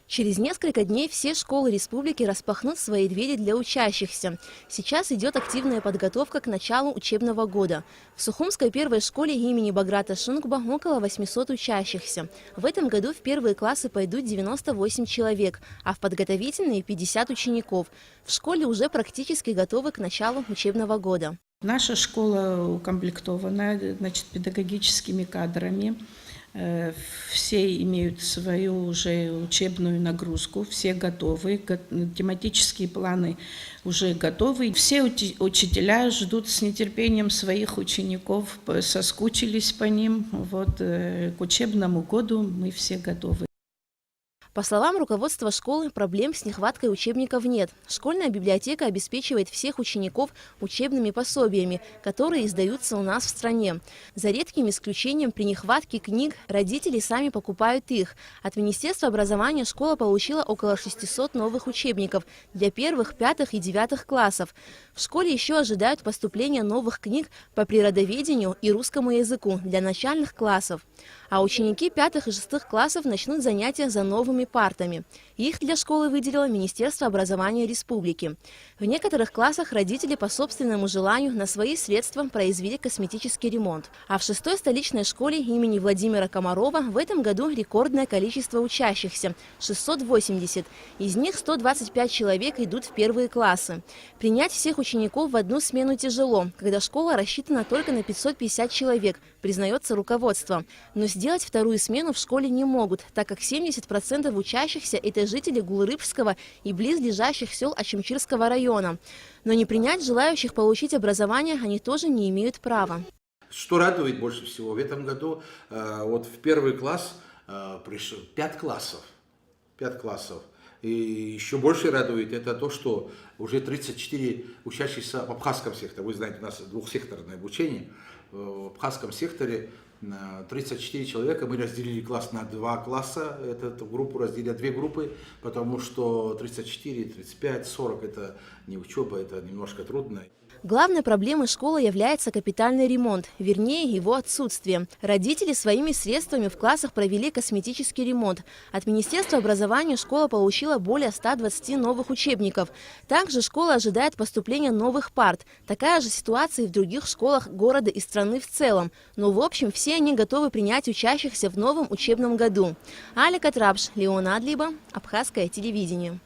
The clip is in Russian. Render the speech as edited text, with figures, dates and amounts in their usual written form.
Через несколько дней все школы республики распахнут свои двери для учащихся. Сейчас идет активная подготовка к началу учебного года. В Сухумской первой школе имени Баграта Шунгба около 800 учащихся. В этом году в первые классы пойдут 98 человек, а в подготовительные – 50 учеников. В школе уже практически готовы к началу учебного года. Наша школа укомплектована, педагогическими кадрами. Все имеют свою уже учебную нагрузку, все готовы, тематические планы уже готовы. Все учителя ждут с нетерпением своих учеников, соскучились по ним. К учебному году мы все готовы. По словам руководства школы, проблем с нехваткой учебников нет. Школьная библиотека обеспечивает всех учеников учебными пособиями, которые издаются у нас в стране. За редким исключением при нехватке книг родители сами покупают их. От Министерства образования школа получила около 600 новых учебников для первых, пятых и девятых классов. В школе еще ожидают поступления новых книг по природоведению и русскому языку для начальных классов. А ученики пятых и шестых классов начнут занятия за новыми партами. Их для школы выделило Министерство образования республики. В некоторых классах родители по собственному желанию на свои средства произвели косметический ремонт. А в шестой столичной школе имени Владимира Комарова в этом году рекордное количество учащихся – 680. Из них 125 человек идут в первые классы. Принять всех учеников в одну смену тяжело, когда школа рассчитана только на 550 человек, признается руководство. Но сделать вторую смену в школе не могут, так как 70% учащихся – это жители Гулрыбского и близлежащих сел Ачимчирского района. Но не принять желающих получить образование они тоже не имеют права. Что радует больше всего, в этом году в первый класс пришло 5 классов. 5 классов. И еще больше радует это то, что уже 34 учащихся в абхазском секторе. Вы знаете, у нас двухсекторное обучение. В абхазском секторе 34 человека. Мы разделили класс на 2 класса. Эту группу разделили на 2 группы, потому что 34, 35, 40 это не учеба, это немножко трудно. Главной проблемой школы является капитальный ремонт, вернее его отсутствие. Родители своими средствами в классах провели косметический ремонт. От Министерства образования школа получила более 120 новых учебников. Также школа ожидает поступления новых парт. Такая же ситуация и в других школах города и страны в целом. Но в общем все они готовы принять учащихся в новом учебном году. Алика Трабш, Леон Адлиба, Абхазское телевидение.